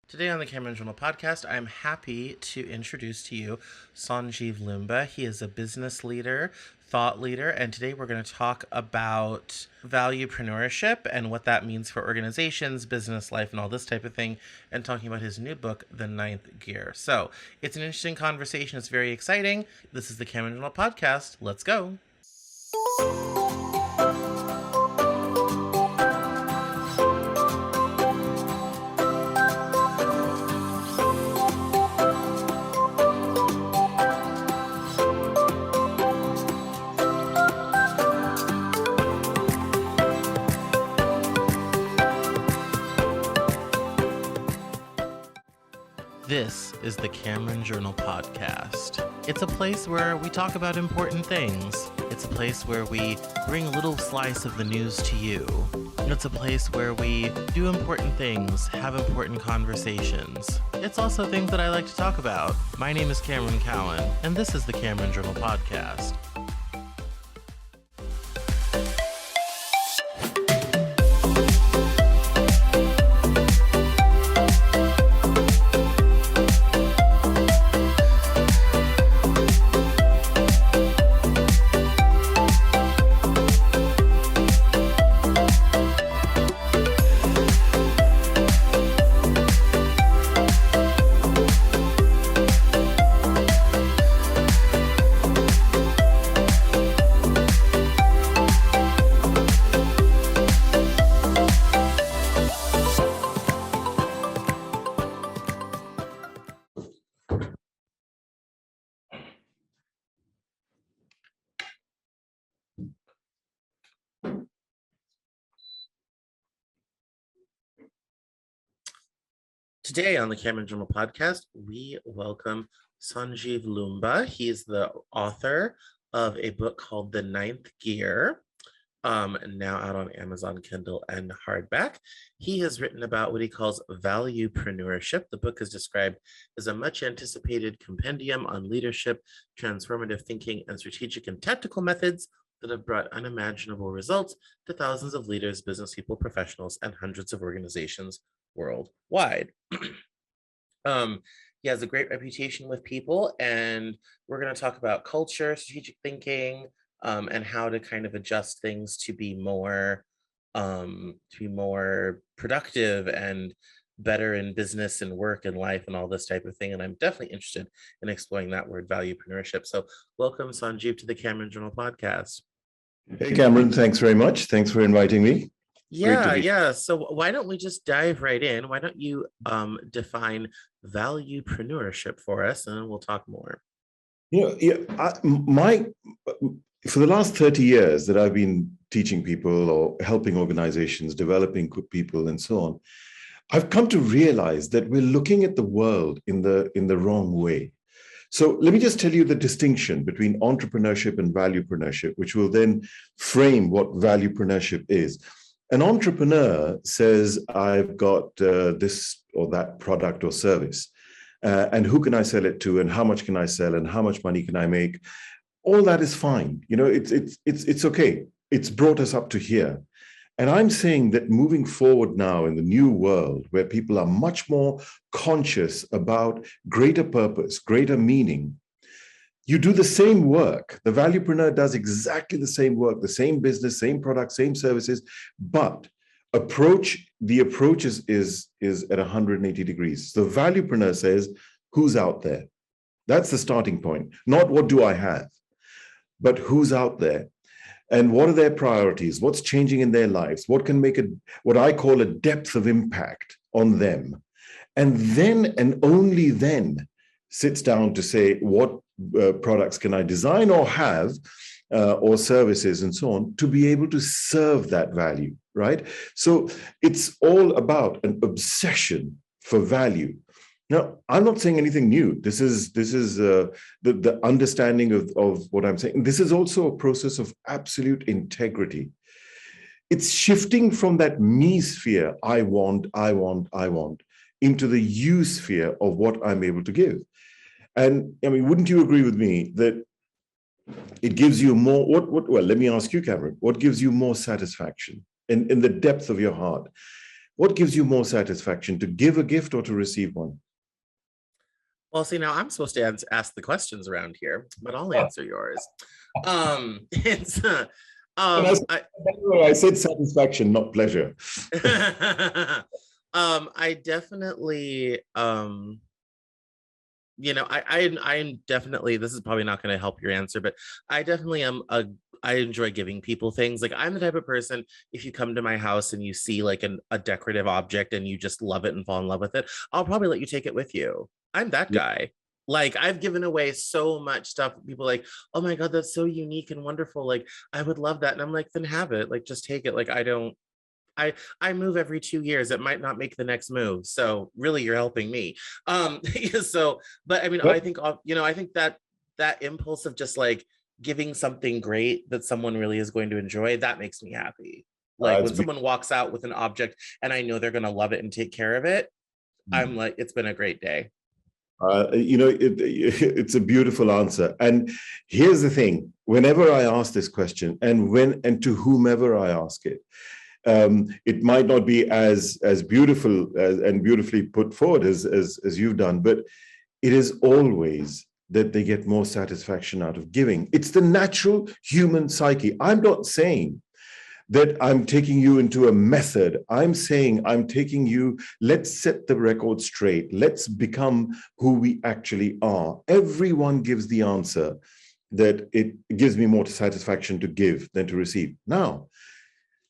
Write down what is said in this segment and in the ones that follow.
Today on the Cameron Journal podcast, I'm happy to introduce to you Sanjeev Loomba. He is a business leader, thought leader, and today we're going to talk about valuepreneurship and what that means for organizations, business life, and all this type of thing, and talking about his new book, The Ninth Gear. So it's an interesting conversation. It's very exciting. This is the Cameron Journal podcast. Let's go. This is the Cameron Journal podcast. It's a place where we talk about important things. It's a place where we bring a little slice of the news to you. It's a place where we do important things, have important conversations. It's also things that I like to talk about. My name is Cameron Cowan, and this is the Cameron Journal podcast. Today on the Cameron Journal podcast, we welcome Sanjeev Loomba. He's the author of a book called The Ninth Gear, now out on Amazon Kindle and hardback. He has written about what he calls valuepreneurship. The book is described as a much anticipated compendium on leadership, transformative thinking, and strategic and tactical methods that have brought unimaginable results to thousands of leaders, business people, professionals, and hundreds of organizations worldwide. He has a great reputation with people, and we're going to talk about culture, strategic thinking, and how to kind of adjust things to be more productive and better in business and work and life and all this type of thing. And I'm definitely interested in exploring that word, valuepreneurship. So welcome, Sanjeev, to the Cameron Journal podcast. Hey, Cameron, thanks very much. Thanks for inviting me. Yeah. So why don't we just dive right in? Why don't you define valuepreneurship for us, and then we'll talk more. For the last 30 years that I've been teaching people or helping organizations, developing people, and so on, I've come to realize that we're looking at the world in the wrong way. So let me just tell you the distinction between entrepreneurship and valuepreneurship, which will then frame what valuepreneurship is. An entrepreneur says, I've got this or that product or service, and who can I sell it to, and how much can I sell, and how much money can I make? All that is fine. It's okay. It's brought us up to here. And I'm saying that moving forward now in the new world, where people are much more conscious about greater purpose, greater meaning, you do the same work. The valuepreneur does exactly the same work, the same business, same product, same services, but the approach is at 180 degrees. The valuepreneur says, who's out there? That's the starting point. Not what do I have, but who's out there? And what are their priorities? What's changing in their lives? What can make what I call a depth of impact on them? And then, and only then, sits down to say, what products can I design or have, or services and so on, to be able to serve that value, right? So it's all about an obsession for value. Now, I'm not saying anything new. This is the understanding of what I'm saying. This is also a process of absolute integrity. It's shifting from that me sphere, I want, into the you sphere of what I'm able to give. And I mean, wouldn't you agree with me that it gives you more, well, let me ask you, Cameron, what gives you more satisfaction in the depth of your heart? What gives you more satisfaction, to give a gift or to receive one? Well, see, now I'm supposed to ask the questions around here, but I'll answer yours. It's And I, I I said satisfaction, not pleasure. I definitely I'm definitely, this is probably not going to help your answer, but I definitely am I enjoy giving people things. Like, I'm the type of person, if you come to my house and you see like a decorative object and you just love it and fall in love with it, I'll probably let you take it with you. I'm that Yeah, guy. Like, I've given away so much stuff. People like, oh my God, that's so unique and wonderful. Like, I would love that. And I'm like, then have it. Like, just take it. Like, I move every 2 years. It might not make the next move. So really you're helping me. So, but I mean, yep. I think that that impulse of just like giving something great that someone really is going to enjoy, that makes me happy. Like It's when someone walks out with an object and I know they're going to love it and take care of it, I'm beautiful. like, it's been a great day. It's a beautiful answer. And here's the thing: whenever I ask this question, and to whomever I ask it, it might not be as beautiful and beautifully put forward as you've done, but it is always that they get more satisfaction out of giving. It's the natural human psyche. I'm not saying that I'm taking you into a method. I'm saying I'm taking you, let's set the record straight. Let's become who we actually are. Everyone gives the answer that it gives me more satisfaction to give than to receive. Now,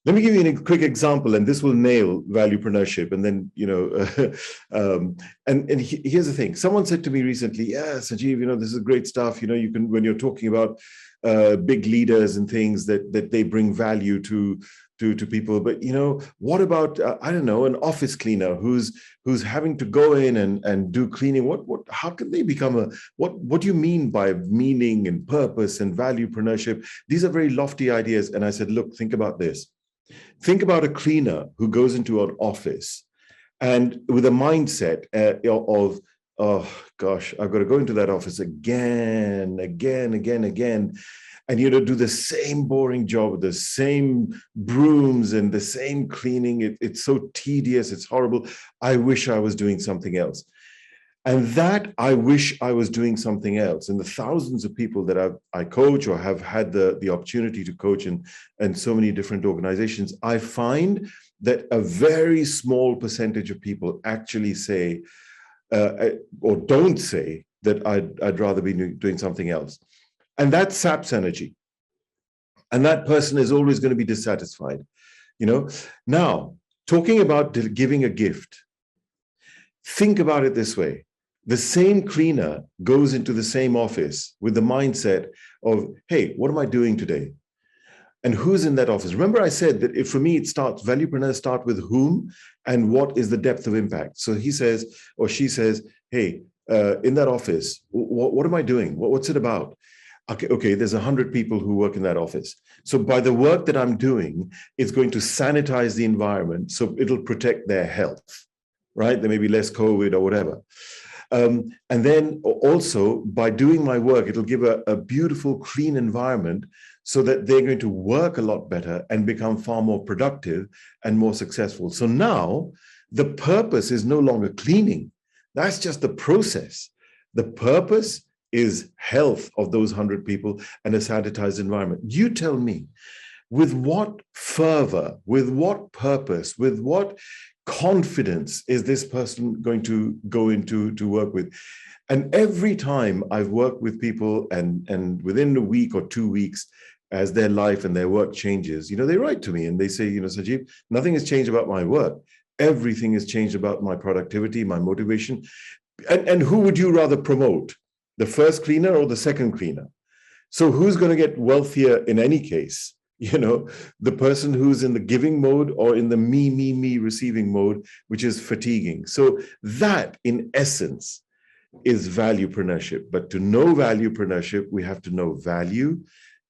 let me give you a quick example, and this will nail valuepreneurship. And then, here's the thing. Someone said to me recently, yeah, Sanjeev, this is great stuff. You can, when you're talking about big leaders and things that they bring value to people. But, what about, I don't know, an office cleaner who's having to go in and do cleaning? How can they become what do you mean by meaning and purpose and valuepreneurship? These are very lofty ideas. And I said, look, think about this. Think about a cleaner who goes into an office and with a mindset of, oh gosh, I've got to go into that office again, and do the same boring job, the same brooms and the same cleaning. It's so tedious, it's horrible. I wish I was doing something else. And that I wish I was doing something else. And the thousands of people that I coach or have had the opportunity to coach in so many different organizations, I find that a very small percentage of people actually say or don't say that I'd rather be doing something else. And that saps energy. And that person is always going to be dissatisfied. Now, talking about giving a gift, think about it this way. The same cleaner goes into the same office with the mindset of, hey, what am I doing today? And who's in that office? Remember, I said that for me, valuepreneurs start with whom and what is the depth of impact. So he says, or she says, hey, in that office, what am I doing? What's it about? Okay, there's 100 people who work in that office. So by the work that I'm doing, it's going to sanitize the environment so it'll protect their health, right? There may be less COVID or whatever. And then also by doing my work, it'll give a beautiful, clean environment so that they're going to work a lot better and become far more productive and more successful. So now the purpose is no longer cleaning. That's just the process. The purpose is health of those 100 people and a sanitized environment. You tell me, with what fervor, with what purpose, with what confidence is this person going to go into to work with? And every time I've worked with people and within a week or 2 weeks, as their life and their work changes, they write to me and they say, Sanjeev, nothing has changed about my work. Everything has changed about my productivity, my motivation. And who would you rather promote? The first cleaner or the second cleaner? So who's going to get wealthier in any case? The person who's in the giving mode or in the me receiving mode, which is fatiguing. So that in essence is valuepreneurship. But to know valuepreneurship, we have to know value.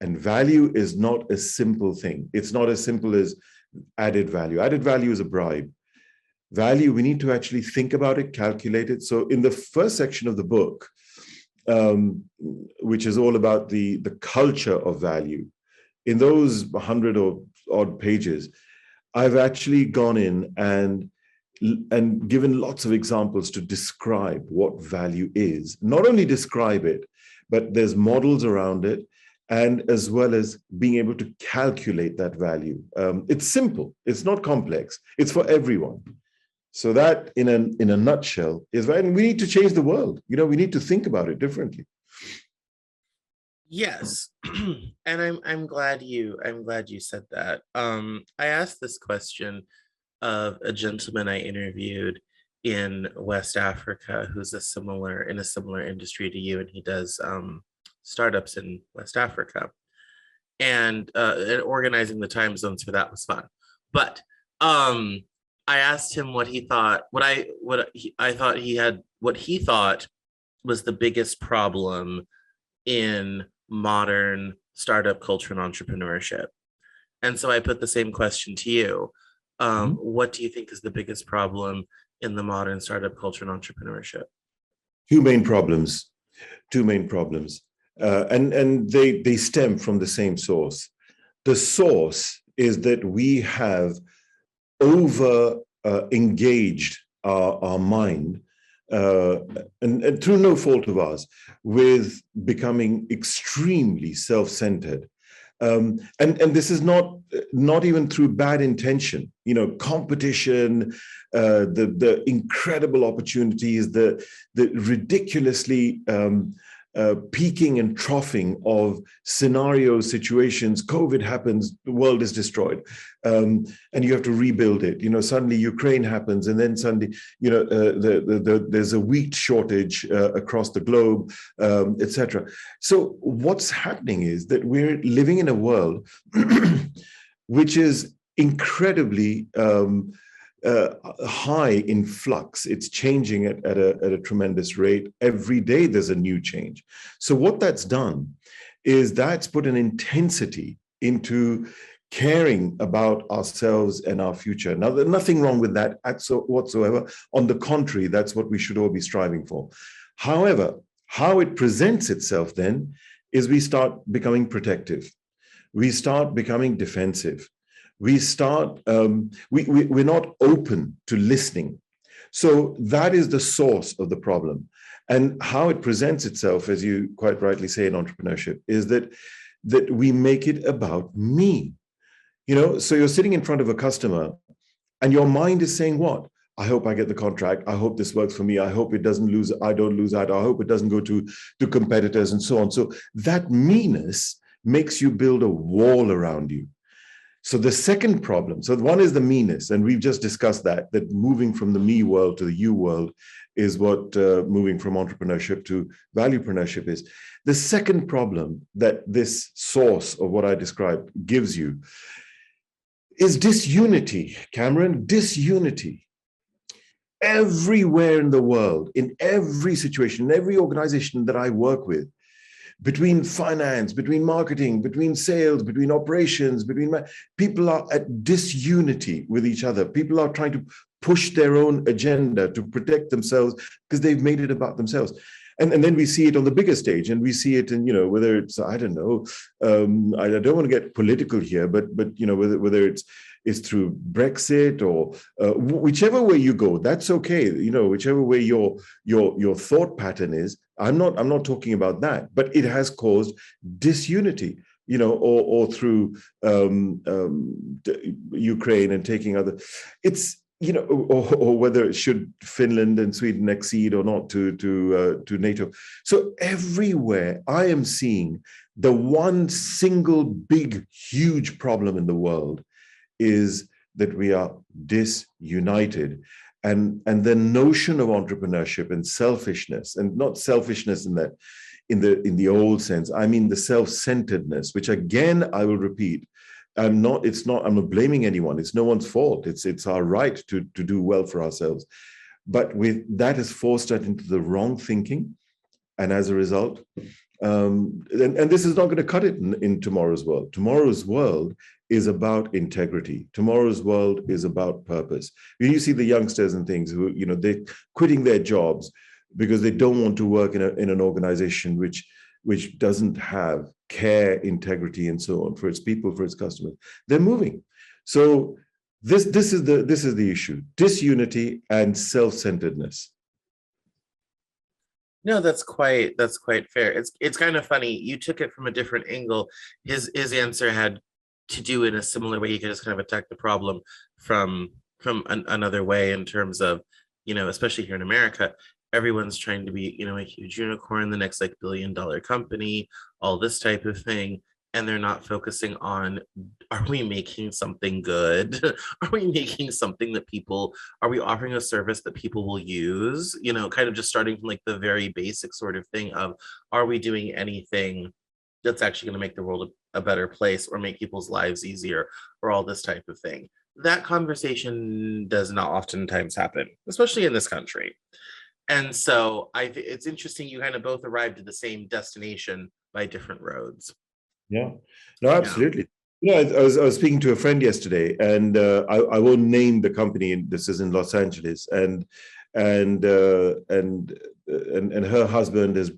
And value is not a simple thing. It's not as simple as added value. Added value is a bribe. Value, we need to actually think about it, calculate it. So in the first section of the book, which is all about the culture of value, in those 100 or odd pages, I've actually gone in and given lots of examples to describe what value is. Not only describe it, but there's models around it, and as well as being able to calculate that value. It's simple. It's not complex. It's for everyone. So that, in a nutshell, is right. And we need to change the world. We need to think about it differently. Yes. And I'm glad you said that. I asked this question of a gentleman I interviewed in West Africa who's in a similar industry to you, and he does startups in West Africa. And organizing the time zones for that was fun. But I asked him what he thought, I thought he had, what he thought was the biggest problem in modern startup culture and entrepreneurship. And so I put the same question to you. Mhm. What do you think is the biggest problem in the modern startup culture and entrepreneurship? Two main problems. Two main problems, and they stem from the same source. The source is that we have over engaged our mind, uh, and through no fault of ours, with becoming extremely self-centered. And this is not even through bad intention. Competition, the incredible opportunities, the ridiculously peaking and troughing of scenarios, situations. COVID happens, the world is destroyed, and you have to rebuild it. Suddenly Ukraine happens, and then suddenly, there's a wheat shortage across the globe, etc. So what's happening is that we're living in a world which is incredibly high in flux. It's changing at a tremendous rate. Every day there's a new change. So what that's done is that's put an intensity into caring about ourselves and our future. Now, there's nothing wrong with that whatsoever. On the contrary, that's what we should all be striving for. However, how it presents itself then is we start becoming protective. We start becoming defensive. We're not open to listening. So that is the source of the problem. And how it presents itself, as you quite rightly say in entrepreneurship, is that we make it about me. So you're sitting in front of a customer and your mind is saying what? I hope I get the contract. I hope this works for me. I hope I don't lose out. I hope it doesn't go to competitors and so on. So that meanness makes you build a wall around you. So the second problem, so one is the meanness, and we've just discussed that moving from the me world to the you world is what moving from entrepreneurship to valuepreneurship is. The second problem that this source of what I described gives you is disunity, Cameron, disunity. Everywhere in the world, in every situation, in every organization that I work with, between finance, between marketing, between sales, between operations, people are at disunity with each other. People are trying to push their own agenda to protect themselves because they've made it about themselves. And then we see it on the bigger stage, and we see it in, whether it's, I don't know, I don't want to get political here, but whether it's through Brexit or whichever way you go, that's okay. Whichever way your thought pattern is, I'm not talking about that, but it has caused disunity, or through Ukraine and taking other, it's, or whether it should Finland and Sweden accede or not to NATO. So everywhere I am seeing the one single big, huge problem in the world is that we are disunited. And the notion of entrepreneurship and selfishness, and not selfishness in the old sense, I mean the self-centeredness, which again I will repeat, I'm not blaming anyone. It's no one's fault. It's our right to do well for ourselves. But that has forced us into the wrong thinking. And as a result, and this is not going to cut it in tomorrow's world. Tomorrow's world is about integrity. Tomorrow's world is about purpose. When you see the youngsters and things who, they're quitting their jobs because they don't want to work in an organization which doesn't have care, integrity, and so on for its people, for its customers. They're moving. So This is the issue: disunity and self-centeredness. No, that's quite fair. It's kind of funny. You took it from a different angle. His answer had to do in a similar way. You could just kind of attack the problem from another way in terms of, especially here in America, everyone's trying to be, a huge unicorn, the next like $1 billion company, all this type of thing. And they're not focusing on, are we making something good? Are we making something that people, are we offering a service that people will use? Kind of just starting from like the very basic sort of thing of, are we doing anything that's actually going to make the world a better place or make people's lives easier or all this type of thing? That conversation does not oftentimes happen, especially in this country. And so it's interesting you kind of both arrived at the same destination by different roads. Yeah, no, Yeah. absolutely. I was speaking to a friend yesterday, and I won't name the company. And this is in Los Angeles, and uh, and and her husband has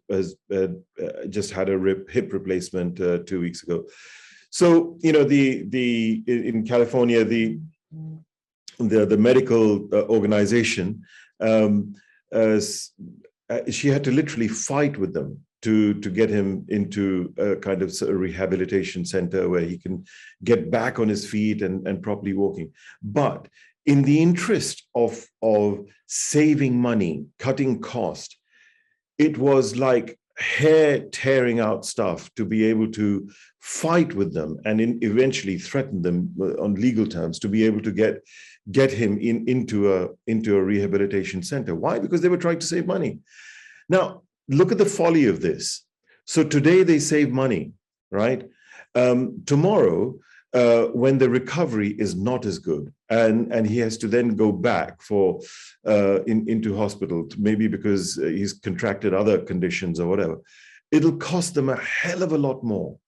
just had a hip replacement 2 weeks ago. So the in California, the medical organization, um, uh, she had to literally fight with them to get him into a kind of a rehabilitation center where he can get back on his feet and properly walking. But in the interest of saving money, cutting cost, it was like hair tearing out stuff to be able to fight with them and eventually threaten them on legal terms to be able to get him into a rehabilitation center. Why? Because they were trying to save money. Now, look at the folly of this. So today they save money, right? Tomorrow, when the recovery is not as good, and he has to then go back into hospital, maybe because he's contracted other conditions or whatever, it'll cost them a hell of a lot more.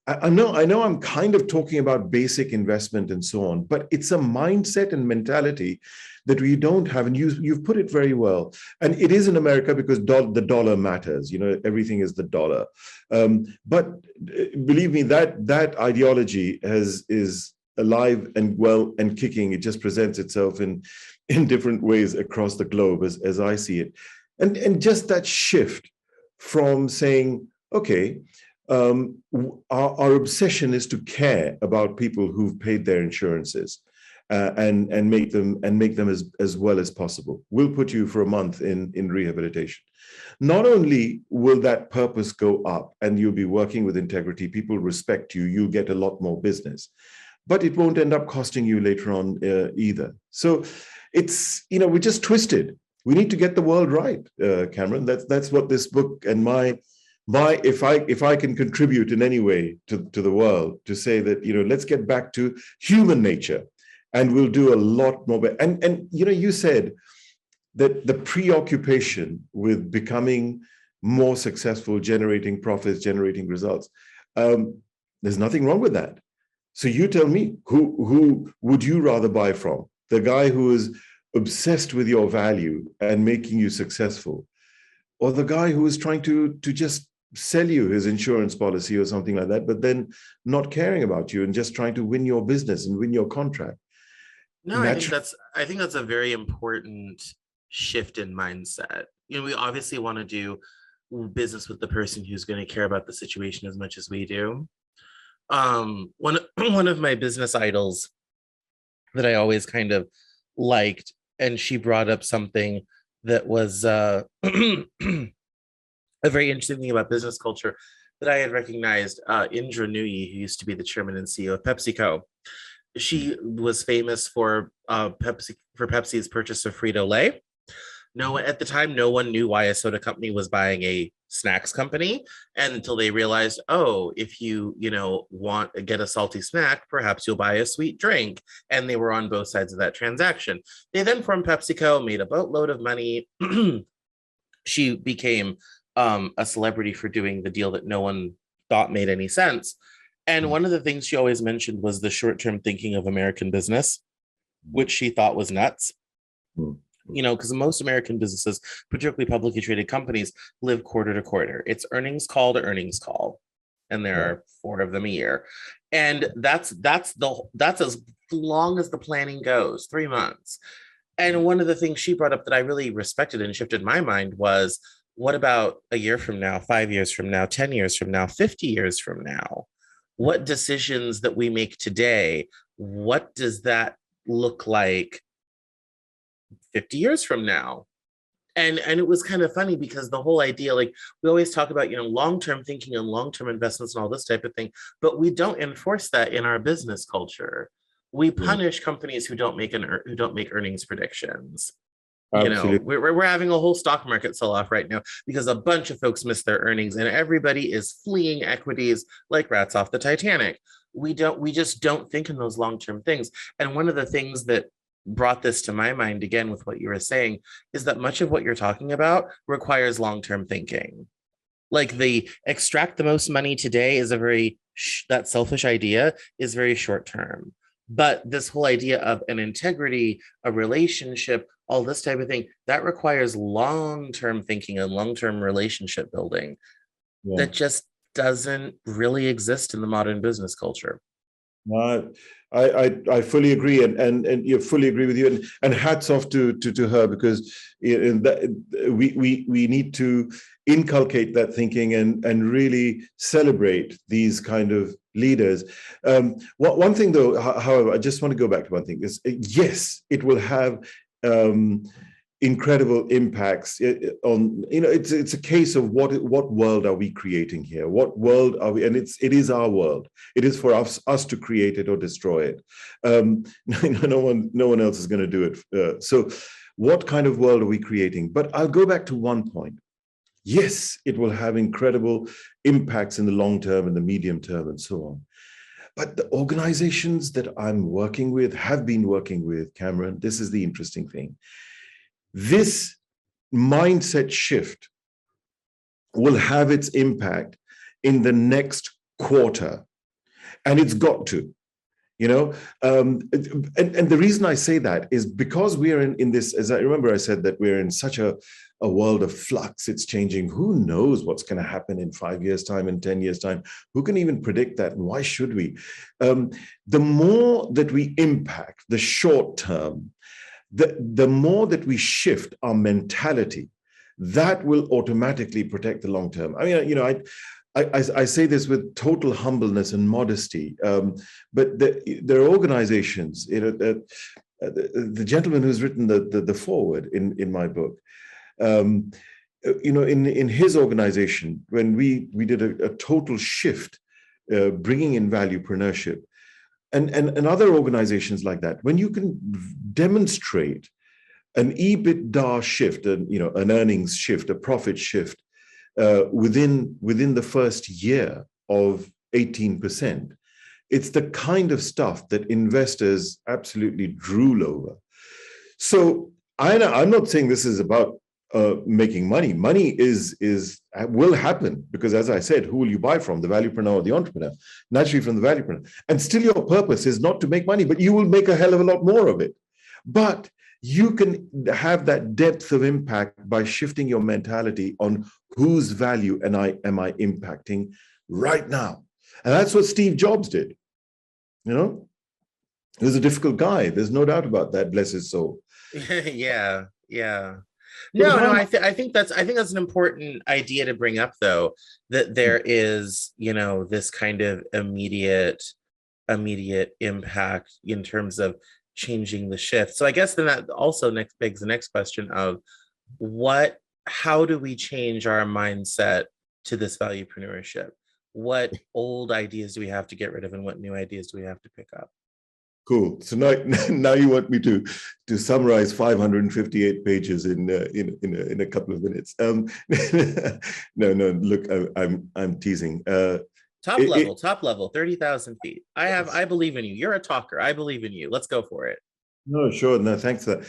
I know I'm kind of talking about basic investment and so on, but it's a mindset and mentality that we don't have. And you've put it very well. And it is in America because the dollar matters. Everything is the dollar. But believe me, that ideology is alive and well and kicking. It just presents itself in different ways across the globe as I see it. And just that shift from saying, okay, our obsession is to care about people who've paid their insurances and make them as well as possible. We'll put you for a month in rehabilitation. Not only will that purpose go up and you'll be working with integrity, people respect you, you'll get a lot more business, but it won't end up costing you later on either. So we're just twisted. We need to get the world right, Cameron. That's what this book and if I can contribute in any way to the world to say that, let's get back to human nature and we'll do a lot more. And you said that the preoccupation with becoming more successful, generating profits, generating results, there's nothing wrong with that. So you tell me, who would you rather buy from? The guy who is obsessed with your value and making you successful, or the guy who is trying to just sell you his insurance policy or something like that, but then not caring about you and just trying to win your business and win your contract? No, I think that's a very important shift in mindset. We obviously want to do business with the person who's going to care about the situation as much as we do. One one of my business idols that I always kind of liked, and she brought up something that was a very interesting thing about business culture that I had recognized. Indra Nooyi, who used to be the chairman and CEO of PepsiCo, she was famous for Pepsi's purchase of Frito-Lay. No, at the time, no one knew why a soda company was buying a snacks company, and until they realized, oh, if you get a salty snack, perhaps you'll buy a sweet drink, and they were on both sides of that transaction. They then formed PepsiCo, made a boatload of money. She became a celebrity for doing the deal that no one thought made any sense. And one of the things she always mentioned was the short-term thinking of American business, which she thought was nuts. Because most American businesses, particularly publicly traded companies, live quarter to quarter. It's earnings call to earnings call. and there Yeah. are 4 of them a year. And that's as long as the planning goes, 3 months. And one of the things she brought up that I really respected and shifted my mind was, what about a year from now, 5 years from now, 10 years from now, 50 years from now? What decisions that we make today, what does that look like 50 years from now? And it was kind of funny because the whole idea, like, we always talk about, long-term thinking and long-term investments and all this type of thing, but we don't enforce that in our business culture. We Yeah. punish companies who don't make earnings predictions. Absolutely. We're having a whole stock market sell-off right now because a bunch of folks missed their earnings and everybody is fleeing equities like rats off the Titanic. We just don't think in those long-term things. And one of the things that brought this to my mind again with what you were saying is that much of what you're talking about requires long-term thinking. Like, the extract the most money today is that selfish idea is very short term. But this whole idea of an integrity, a relationship, all this type of thing, that requires long-term thinking and long-term relationship building Yeah. that just doesn't really exist in the modern business culture. No, I fully agree, and you fully agree with you, and hats off to her, because we need to inculcate that thinking and really celebrate these kind of leaders. One thing though, however, I just want to go back to one thing, is yes, it will have incredible impacts on, it's a case of what world are we creating here, what world are we, and it is our world, it is for us to create it or destroy it. No one else is going to do it. So what kind of world are we creating? But I'll go back to one point. Yes, it will have incredible impacts in the long term and the medium term and so on. But the organizations that I'm working with, have been working with, Cameron, this is the interesting thing. This mindset shift will have its impact in the next quarter, and it's got to, and the reason I say that is because we are in this, as I remember I said that we're in such a world of flux. It's changing. Who knows what's going to happen in 5 years time, in 10 years time? Who can even predict that, and why should we? The more that we impact the short term, the more that we shift our mentality, that will automatically protect the long term. I mean, I say this with total humbleness and modesty, but there are organizations, the gentleman who's written the foreword in my book, in his organization, when we did a total shift, bringing in valuepreneurship, and other organizations like that, when you can demonstrate an EBITDA shift, an earnings shift, a profit shift, within the first year of 18%, it's the kind of stuff that investors absolutely drool over. So I'm not saying this is about making money. Money will happen, because, as I said, who will you buy from, the valuepreneur or the entrepreneur? Naturally from the valuepreneur. And still your purpose is not to make money, but you will make a hell of a lot more of it. But you can have that depth of impact by shifting your mentality on whose value am I impacting right now. And that's what Steve Jobs did. He was a difficult guy. There's no doubt about that. Bless his soul. Yeah. But No, I think that's an important idea to bring up, though, that there is, this kind of immediate impact in terms of changing the shift. So I guess then that also begs the next question of how do we change our mindset to this valuepreneurship? What old ideas do we have to get rid of, and what new ideas do we have to pick up? Cool. So now you want me to summarize 558 pages in a couple of minutes. No, look, I'm teasing. Top level, 30,000 feet. I believe in you. You're a talker. I believe in you. Let's go for it. No, sure. No, thanks for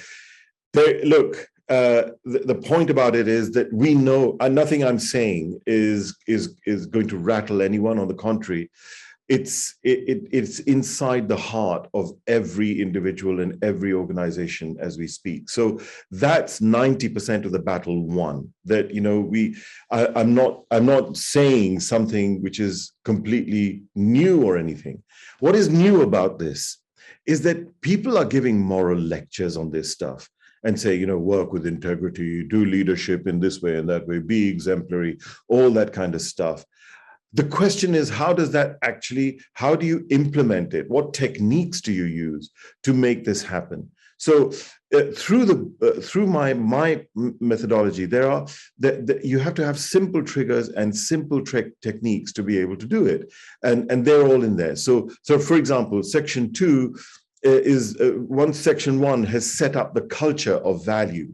that. Look, the point about it is that we know, and nothing I'm saying is going to rattle anyone. On the contrary, it's inside the heart of every individual and every organization as we speak. So that's 90% of the battle won. That, you know, I'm not saying something which is completely new or anything. What is new about this is that people are giving moral lectures on this stuff and say, you know, work with integrity, do leadership in this way and that way, be exemplary, all that kind of stuff. The question is, how do you implement it? What techniques do you use to make this happen? So through my methodology, you have to have simple triggers and simple techniques to be able to do it, and they're all in there. So for example, section 2 once section 1 has set up the culture of value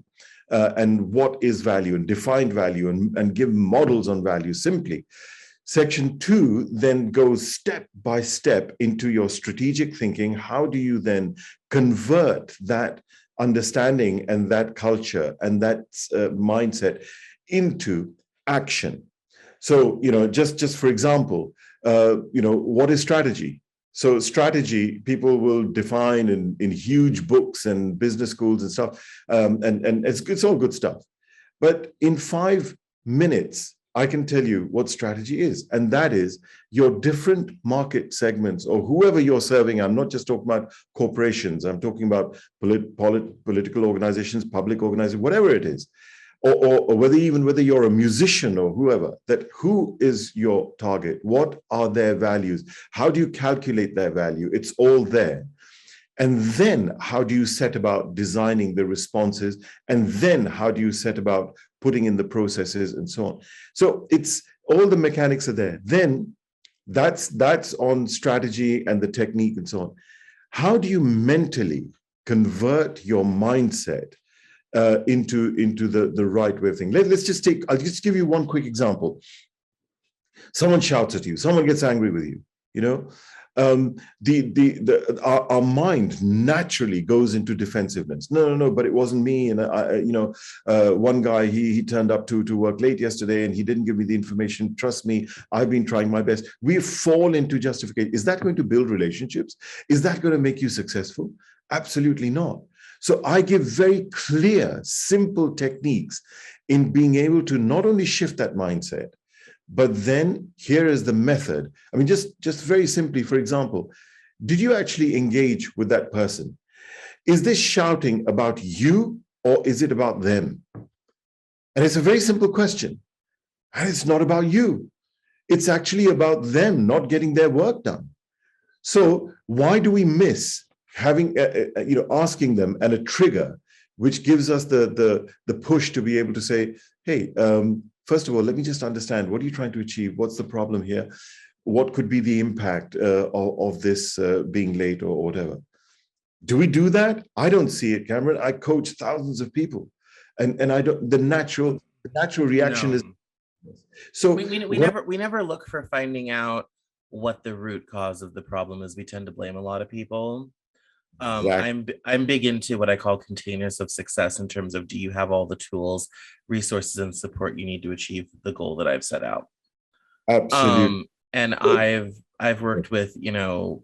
and what is value and defined value and give models on value simply. Section 2 then goes step by step into your strategic thinking. How do you then convert that understanding and that culture and that mindset into action? So, you know, just for example, you know, what is strategy? So strategy, people will define in huge books and business schools and stuff, and it's all good stuff. But in 5 minutes, I can tell you what strategy is, and that is your different market segments or whoever you're serving. I'm not just talking about corporations. I'm talking about political organizations, public organizations, whatever it is, or whether you're a musician or whoever, that who is your target? What are their values? How do you calculate their value? It's all there. And then how do you set about designing the responses? And then how do you set about putting in the processes and so on? So it's all the mechanics are there. Then that's on strategy and the technique and so on. How do you mentally convert your mindset into the right way of thinking? I'll just give you one quick example. Someone shouts at you, someone gets angry with you, you know. Our mind naturally goes into defensiveness. No, but it wasn't me. And one guy, he turned up to work late yesterday and he didn't give me the information. Trust me, I've been trying my best. We fall into justification. Is that going to build relationships? Is that going to make you successful? Absolutely not. So I give very clear, simple techniques in being able to not only shift that mindset, but then here is the method. I mean, just very simply, for example, did you actually engage with that person? Is this shouting about you or is it about them? And it's a very simple question. And it's not about you. It's actually about them not getting their work done. So why do we miss having, asking them and a trigger, which gives us the push to be able to say, hey, first of all, let me just understand, what are you trying to achieve? What's the problem here? What could be the impact of this being late or whatever? Do we do that? I don't see it, Cameron. I coach thousands of people, and I don't. The natural reaction is. So we never look for finding out what the root cause of the problem is. We tend to blame a lot of people. Exactly. I'm big into what I call containers of success in terms of, do you have all the tools, resources, and support you need to achieve the goal that I've set out? Absolutely. And I've worked with, you know,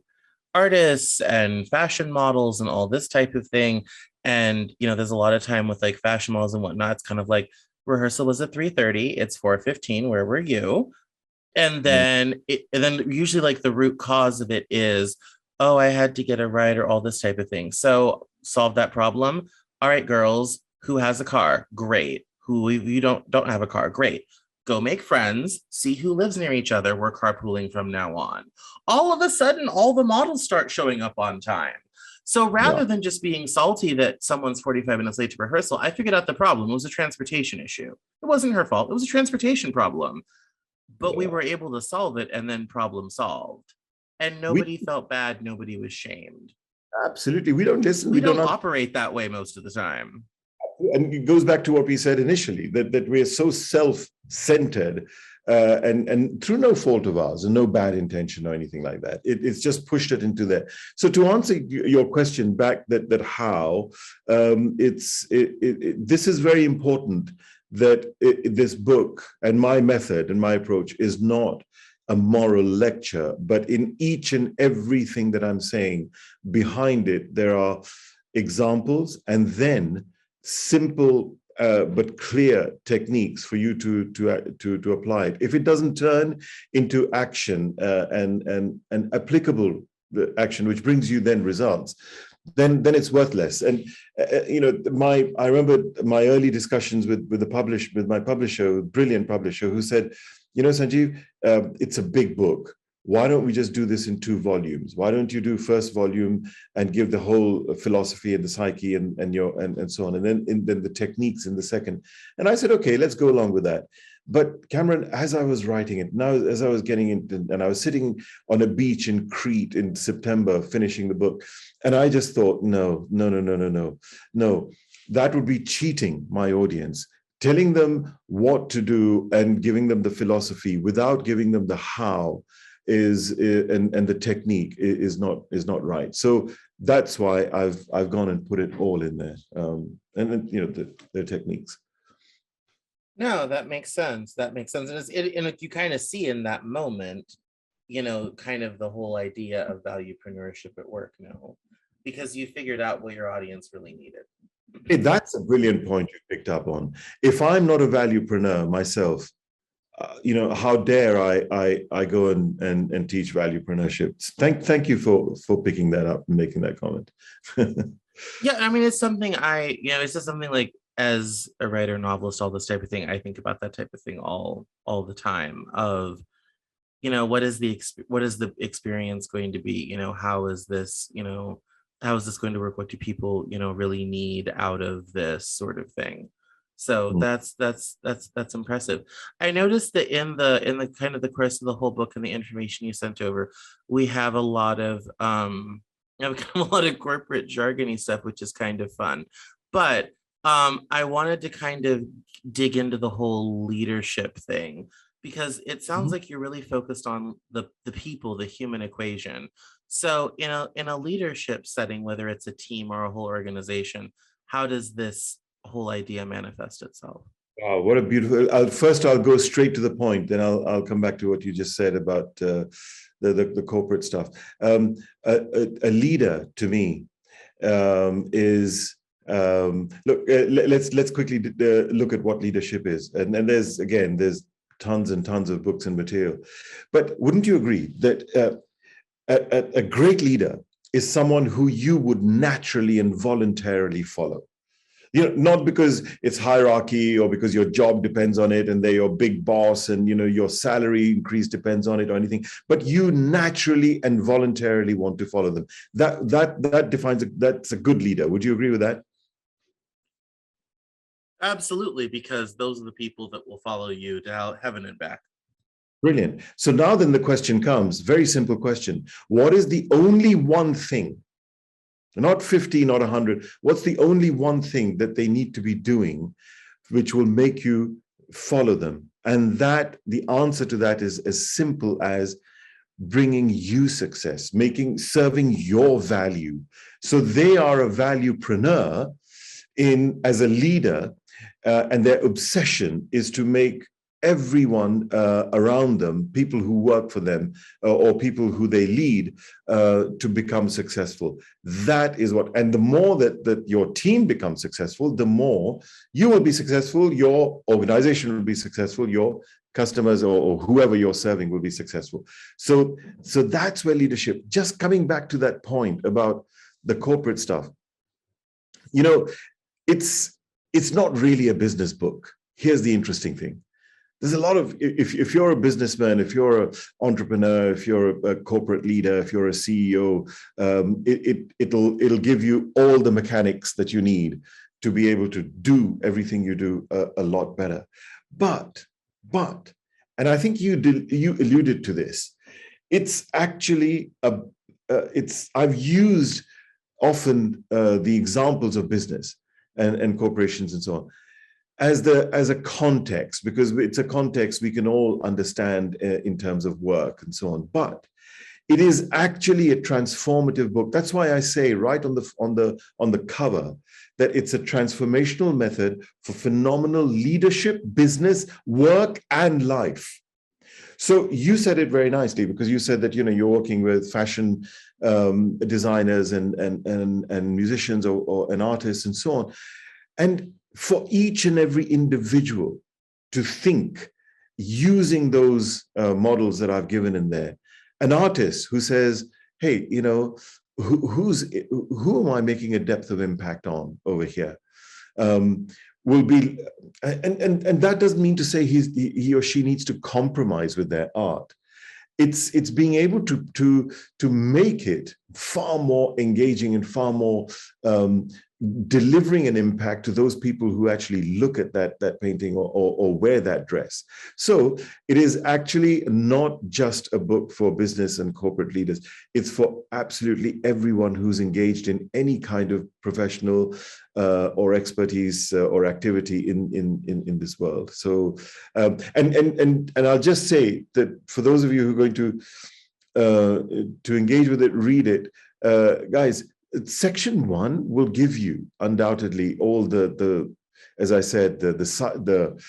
artists and fashion models and all this type of thing. And, you know, there's a lot of time with like fashion models and whatnot. It's kind of like, rehearsal was at 3:30, it's 4:15, where were you? And then usually like the root cause of it is, oh, I had to get a ride or all this type of thing. So solve that problem. All right, girls, who has a car? Great. Who you don't have a car? Great. Go make friends, see who lives near each other. We're carpooling from now on. All of a sudden, all the models start showing up on time. So rather than just being salty that someone's 45 minutes late to rehearsal, I figured out the problem. It was a transportation issue. It wasn't her fault. It was a transportation problem. But we were able to solve it, and then problem solved. And nobody felt bad. Nobody was shamed. Absolutely. We don't listen. We don't operate that way most of the time. And it goes back to what we said initially, that we're so self-centered and through no fault of ours and no bad intention or anything like that. It's just pushed it into there. So to answer your question back, that how, this is very important, that this book and my method and my approach is not a moral lecture, but in each and everything that I'm saying, behind it, there are examples and then simple but clear techniques for you to apply it. If it doesn't turn into action and applicable action, which brings you then results, then it's worthless. And I remember my early discussions with my publisher, brilliant publisher, who said, Sanjeev, it's a big book. Why don't we just do this in 2 volumes? Why don't you do first volume and give the whole philosophy and the psyche and so on, and then the techniques in the second? And I said, okay, let's go along with that. But Cameron, as I was writing it, now as I was getting into, and I was sitting on a beach in Crete in September, finishing the book, and I just thought, no, that would be cheating my audience. Telling them what to do and giving them the philosophy without giving them the how and the technique is not right. So that's why I've gone and put it all in there, and then the techniques. No, that makes sense. That makes sense, and you kind of see in that moment, kind of the whole idea of valuepreneurship at work now, because you figured out what your audience really needed. Hey, that's a brilliant point you picked up on. If I'm not a valuepreneur myself, how dare I go and teach valuepreneurship? Thank you for picking that up and making that comment. Yeah, I mean, it's something it's just something like, as a writer, novelist, all this type of thing, I think about that type of thing all the time. Of, what is the experience going to be? How is this? How is this going to work? What do people, really need out of this sort of thing? So that's impressive. I noticed that in the kind of the course of the whole book and the information you sent over, we have a lot of corporate jargony stuff, which is kind of fun. But I wanted to kind of dig into the whole leadership thing, because it sounds like you're really focused on the people, the human equation. So in a leadership setting, whether it's a team or a whole organization, how does this whole idea manifest itself? Wow, what a beautiful! I'll go straight to the point, then I'll come back to what you just said about the corporate stuff. A leader to me is look. Let's quickly look at what leadership is, and there's tons and tons of books and material. But wouldn't you agree that a great leader is someone who you would naturally and voluntarily follow? Not because it's hierarchy or because your job depends on it and they're your big boss and your salary increase depends on it or anything, but you naturally and voluntarily want to follow them. That defines that's a good leader. Would you agree with that? Absolutely, because those are the people that will follow you to heaven and back. Brilliant. So now then the question comes, very simple question. What is the only one thing, not 50, not 100, what's the only one thing that they need to be doing which will make you follow them? And the answer to that is as simple as bringing you success, serving your value. So they are a valuepreneur as a leader, and their obsession is to make everyone around them, people who work for them or people who they lead, to become successful. That is what, and the more that your team becomes successful, the more you will be successful, your organization will be successful, your customers or whoever you're serving will be successful. So that's where leadership, just coming back to that point about the corporate stuff, it's not really a business book. Here's the interesting thing. There's a lot of, if you're a businessman, if you're an entrepreneur, if you're a corporate leader, if you're a CEO, it'll give you all the mechanics that you need to be able to do everything you do a lot better. But, and I think you alluded to this, it's actually I've used often the examples of business and corporations and so on as a context, because it's a context we can all understand in terms of work and so on. But it is actually a transformative book. That's why I say right on the cover that it's a transformational method for phenomenal leadership, business, work, and life. So you said it very nicely, because you said that, you're working with fashion designers and musicians, or and artists and so on. And for each and every individual to think using those models that I've given in there, an artist who says, hey, who am I making a depth of impact on over here? Will be, and that doesn't mean to say he or she needs to compromise with their art. It's being able to make it far more engaging and far more delivering an impact to those people who actually look at that painting, or wear that dress. So it is actually not just a book for business and corporate leaders. It's for absolutely everyone who's engaged in any kind of professional or expertise or activity in this world. So and I'll just say that for those of you who are going to engage with it, read it, guys. Section 1 will give you undoubtedly all the as I said, the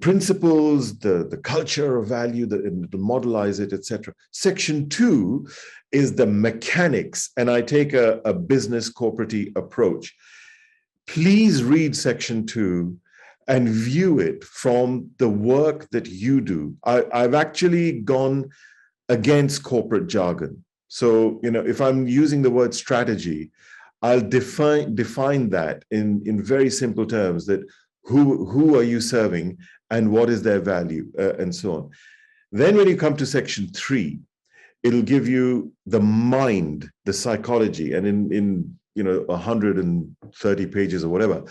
principles, the culture of value, the modelize it, etc. Section 2 is the mechanics, and I take a business corporate approach. Please read Section 2 and view it from the work that you do. I've actually gone against corporate jargon. So, if I'm using the word strategy, I'll define that in very simple terms, that who are you serving and what is their value, and so on. Then when you come to Section 3, it'll give you the mind, the psychology, and in 130 pages or whatever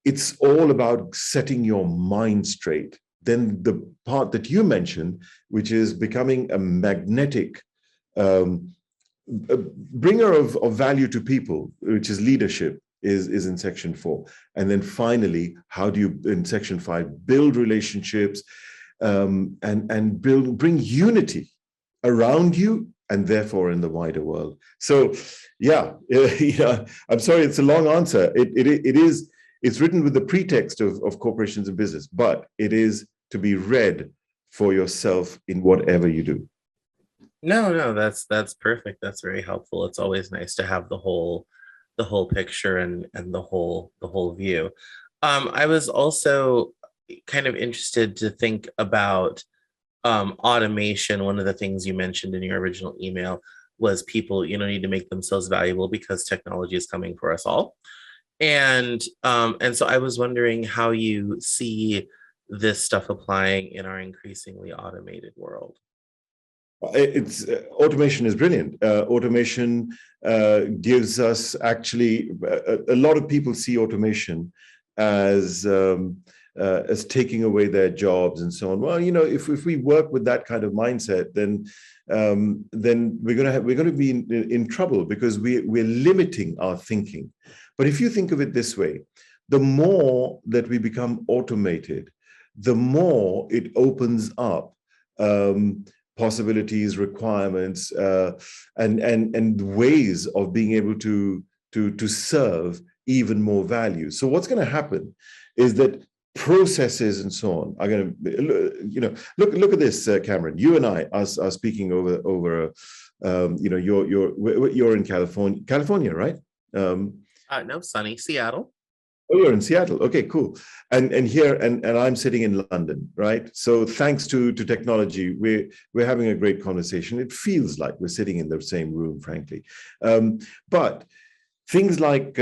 it's all about setting your mind straight. Then the part that you mentioned, which is becoming a magnetic bringer of value to people, which is leadership, is in Section 4. And then finally, how do you, in Section 5, build relationships, and bring unity around you, and therefore in the wider world. So yeah, I'm sorry, it's a long answer. It's written with the pretext of corporations and business, but it is to be read for yourself in whatever you do. No, that's perfect. That's very helpful. It's always nice to have the whole picture and the whole view. I was also kind of interested to think about automation. One of the things you mentioned in your original email was people, need to make themselves valuable because technology is coming for us all. And so I was wondering how you see this stuff applying in our increasingly automated world. It's automation is brilliant. Automation gives us actually a lot of people see automation as taking away their jobs and so on. Well, if we work with that kind of mindset, then we're going to be in trouble, because we're limiting our thinking. But if you think of it this way, the more that we become automated, the more it opens up possibilities, requirements, and ways of being able to serve even more value. So what's going to happen is that processes and so on are going to, look at this, Cameron. You and I are speaking over you're in California, right? No, sunny Seattle. Oh, you're in Seattle. Okay, cool. And here, and I'm sitting in London, right? So thanks to technology, we're having a great conversation. It feels like we're sitting in the same room, frankly. But things like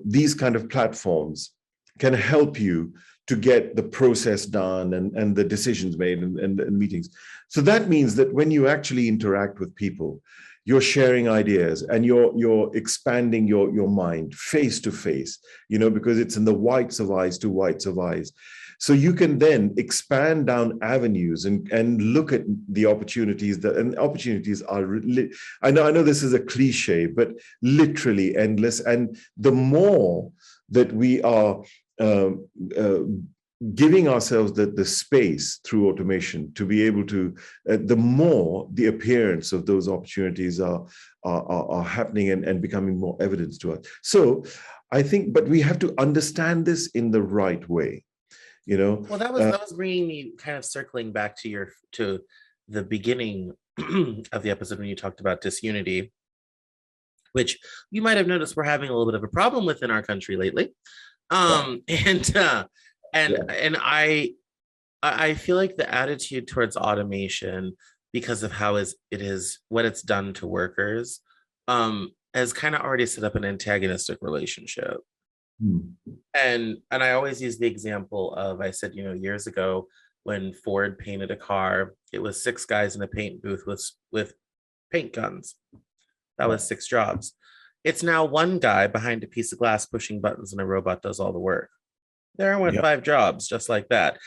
these kind of platforms can help you to get the process done and the decisions made and meetings. So that means that when you actually interact with people, you're sharing ideas and you're expanding your mind face to face, because it's in the whites of eyes to whites of eyes. So you can then expand down avenues and look at the opportunities and opportunities are, I know this is a cliche, but literally endless. And the more that we are giving ourselves the space through automation to be able to, the more the appearance of those opportunities are happening and becoming more evident to us. So I think, but we have to understand this in the right way. you know. Well, that was bringing me kind of circling back to the beginning of the episode when you talked about disunity, which you might have noticed we're having a little bit of a problem with in our country lately. Yeah, And yeah, and I feel like the attitude towards automation, because of how it is what it's done to workers, has kind of already set up an antagonistic relationship. hmm, And I always use the example of, I said, years ago when Ford painted a car, it was six guys in a paint booth with paint guns. That yeah, was six jobs. It's now one guy behind a piece of glass pushing buttons and a robot does all the work. There went yeah, five jobs just like that.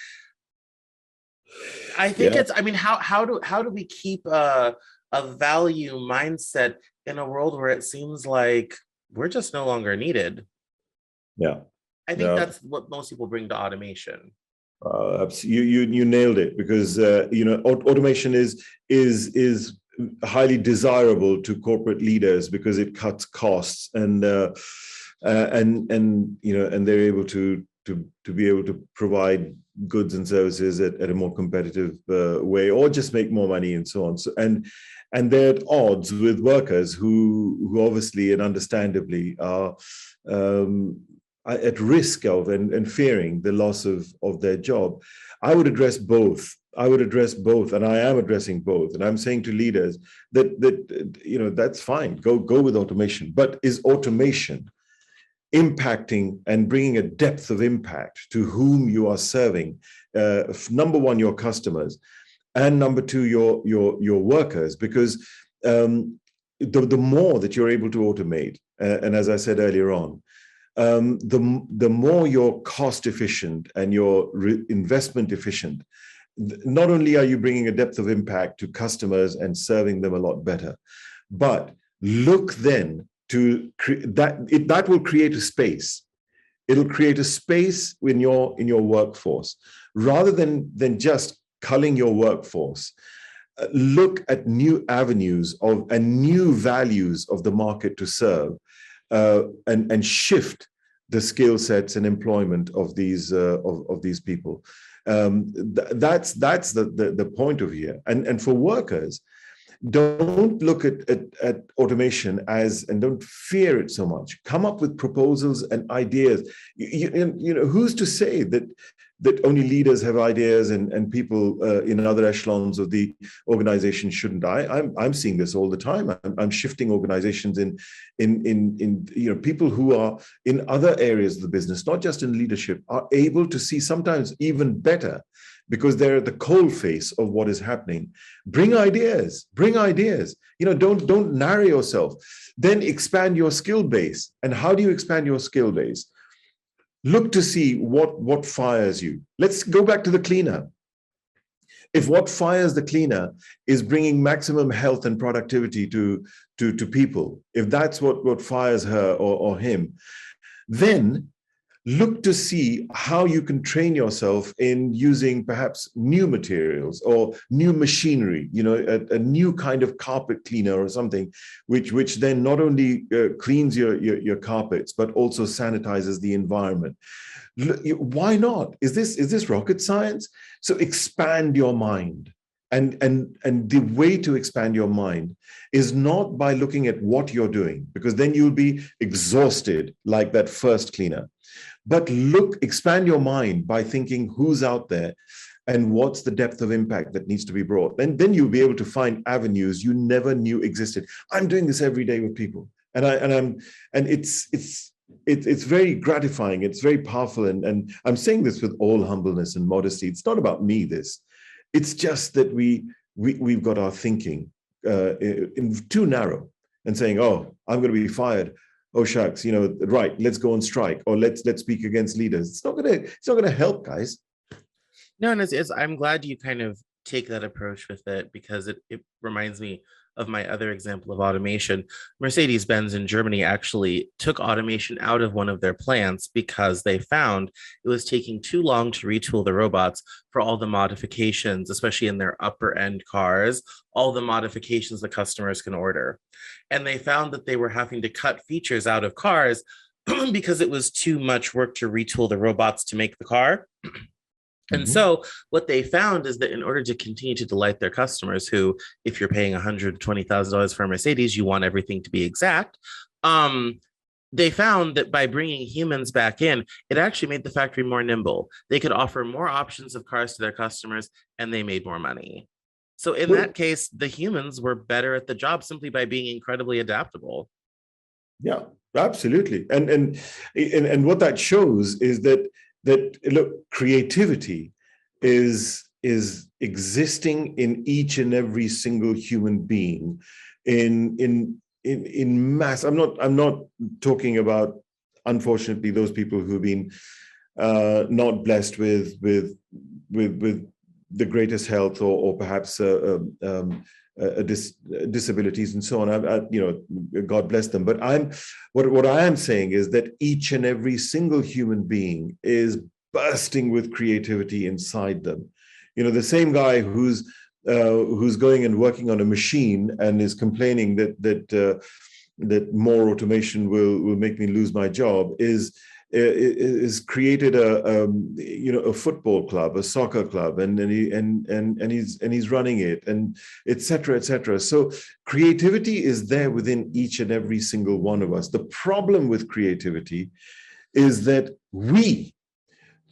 I think yeah, it's, I mean, how do we keep a value mindset in a world where it seems like we're just no longer needed? yeah. I think No, that's what most people bring to automation. you nailed it, because automation is highly desirable to corporate leaders because it cuts costs, and they're able to be able to provide goods and services at a more competitive way, or just make more money and so on. So and they're at odds with workers who obviously and understandably are um, at risk of and fearing the loss of their job. I would address both. I would address both, and I am addressing both. And I'm saying to leaders that that's fine. Go with automation, but is automation impacting and bringing a depth of impact to whom you are serving? Number one, your customers, and number two, your workers, because the more that you're able to automate, and as I said earlier on, the more you're cost efficient and you're investment efficient, not only are you bringing a depth of impact to customers and serving them a lot better, but look then to that will create a space. It'll create a space in your workforce, rather than just culling your workforce. Look at new avenues of and new values of the market to serve, and shift the skill sets and employment of these people. That's the point of here. And for workers, don't look at automation as, and don't fear it so much. Come up with proposals and ideas. Who's to say that only leaders have ideas and people in other echelons of the organization shouldn't? I'm seeing this all the time. I'm shifting organizations in people who are in other areas of the business, not just in leadership, are able to see sometimes even better, because they're at the cold face of what is happening. Bring ideas. Don't narrow yourself. Then expand your skill base. And how do you expand your skill base? Look to see what fires you. Let's go back to the cleaner. If what fires the cleaner is bringing maximum health and productivity to people, if that's what fires her or him, then look to see how you can train yourself in using perhaps new materials or new machinery, a new kind of carpet cleaner or something, which then not only cleans your carpets, but also sanitizes the environment. Why not? Is this rocket science? So expand your mind. And the way to expand your mind is not by looking at what you're doing, because then you'll be exhausted like that first cleaner. But expand your mind by thinking who's out there and what's the depth of impact that needs to be brought. Then you'll be able to find avenues you never knew existed. I'm doing this every day with people, and it's very gratifying. It's very powerful, and I'm saying this with all humbleness and modesty. It's not about me. It's just that we've got our thinking in too narrow, and saying, "Oh, I'm going to be fired. Oh shucks, right? Let's go on strike, or let's speak against leaders." It's not gonna help, guys. No, and I'm glad you kind of take that approach with it, because it reminds me of my other example of automation. Mercedes-Benz in Germany actually took automation out of one of their plants because they found it was taking too long to retool the robots for all the modifications, especially in their upper end cars, all the modifications the customers can order. And they found that they were having to cut features out of cars because it was too much work to retool the robots to make the car. And Mhm. so what they found is that in order to continue to delight their customers, who, if you're paying $120,000 for a Mercedes, you want everything to be exact. Um, they found that by bringing humans back in, it actually made the factory more nimble. They could offer more options of cars to their customers, and they made more money. So in that Well, case, the humans were better at the job simply by being incredibly adaptable. yeah, absolutely. And what that shows is that look, creativity is existing in each and every single human being in mass. I'm not talking about, unfortunately, those people who've been not blessed with the greatest health, or perhaps disabilities and so on. God bless them. But what I am saying is that each and every single human being is bursting with creativity inside them. The same guy who's going and working on a machine and is complaining that more automation will make me lose my job is created a football club, a soccer club, and he's running it, and etc. etc. So creativity is there within each and every single one of us. The problem with creativity is that we,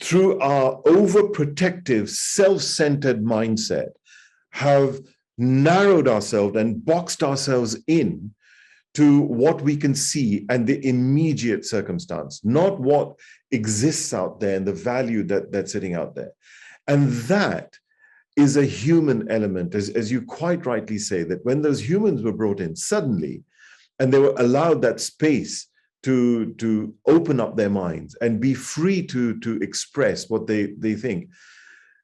through our overprotective, self-centered mindset, have narrowed ourselves and boxed ourselves in to what we can see and the immediate circumstance, not what exists out there and the value that's sitting out there. And that is a human element, as you quite rightly say, that when those humans were brought in suddenly and they were allowed that space to open up their minds and be free to express what they think.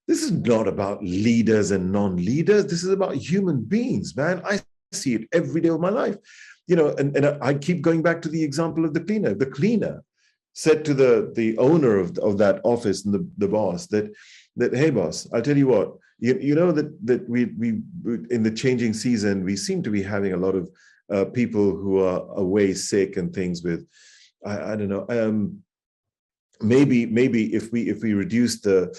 This is not about leaders and non-leaders. This is about human beings, man. I see it every day of my life. And I keep going back to the example of the cleaner. The cleaner said to the owner of that office and the boss that hey boss, I'll tell you what, you know that we in the changing season we seem to be having a lot of people who are away sick and things with I don't know, maybe if we reduce the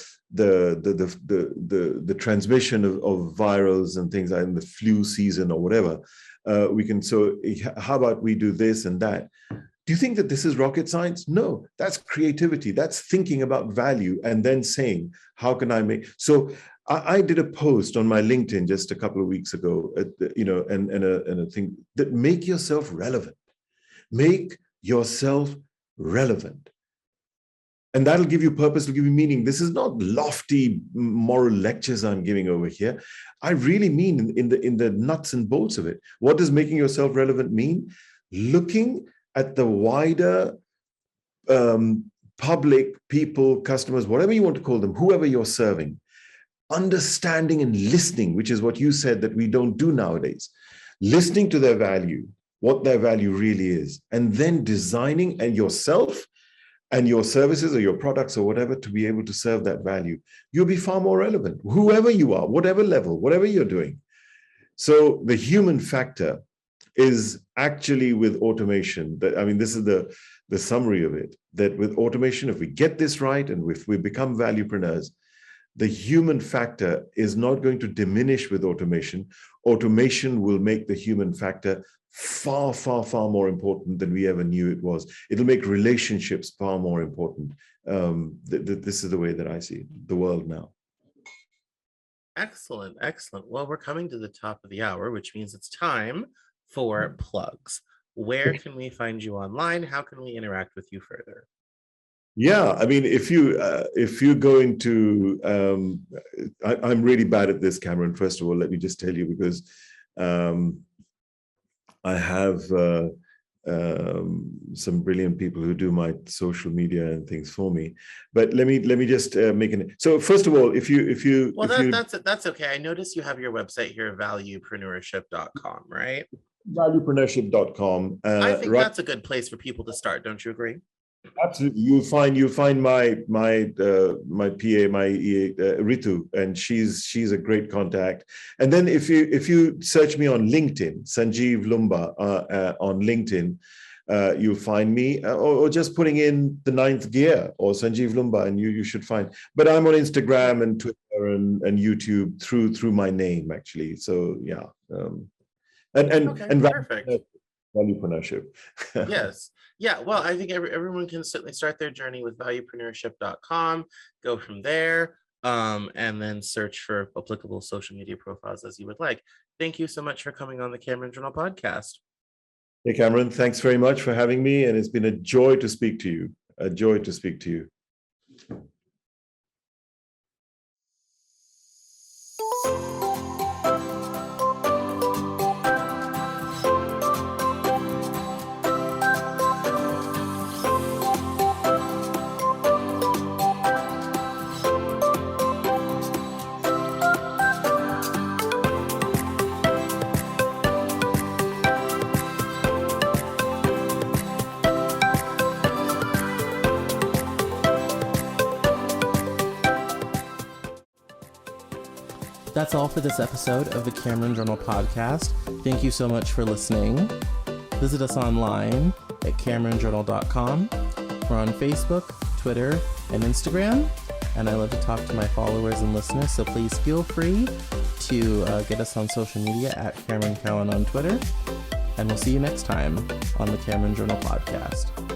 transmission of virals and things like in the flu season or whatever, we can. So how about we do this and that? Do you think that this is rocket science? No, that's creativity. That's thinking about value and then saying, how can I make? So I did a post on my LinkedIn just a couple of weeks ago, and a thing that make yourself relevant. Make yourself relevant. And that'll give you purpose, will give you meaning. This is not lofty moral lectures I'm giving over here. I really mean in the nuts and bolts of it. What does making yourself relevant mean? Looking at the wider public, people, customers, whatever you want to call them, whoever you're serving, understanding and listening, which is what you said that we don't do nowadays. Listening to their value, what their value really is, and then designing and yourself and your services or your products or whatever to be able to serve that value. You'll be far more relevant, whoever you are, whatever level, whatever you're doing. So the human factor is actually with automation. I mean, this is the summary of it, that with automation, if we get this right and if we become valuepreneurs, the human factor is not going to diminish with automation. Automation will make the human factor far, far, far more important than we ever knew it was. It'll make relationships far more important. This is the way that I see the world now. Excellent, excellent. Well, we're coming to the top of the hour, which means it's time for plugs. Where can we find you online? How can we interact with you further? Yeah, I mean, if you go into, I'm really bad at this, Cameron. First of all, let me just tell you, because I have some brilliant people who do my social media and things for me. But let me just make an. So first of all, if you well, that's okay. I notice you have your website here, valuepreneurship.com, right? Valuepreneurship.com. I think Right. that's a good place for people to start. Don't you agree? Absolutely, you'll find my PA, my Ritu, and she's a great contact. And then if you search me on LinkedIn, Sanjeev Loomba on LinkedIn, you'll find me, or just putting in the ninth gear or Sanjeev Loomba, and you should find. But I'm on Instagram and Twitter and YouTube through my name, actually. So yeah, and Perfect. Valuepreneurship. Yes. Yeah. Well, I think everyone can certainly start their journey with valuepreneurship.com, go from there, and then search for applicable social media profiles as you would like. Thank you so much for coming on the Cameron Journal podcast. Hey, Cameron, thanks very much for having me. And it's been a joy to speak to you. A joy to speak to you. That's all for this episode of the Cameron Journal podcast. Thank you so much for listening. Visit us online at CameronJournal.com. We're on Facebook, Twitter, and Instagram. And I love to talk to my followers and listeners, so please feel free to get us on social media at Cameron Cowan on Twitter. And we'll see you next time on the Cameron Journal podcast.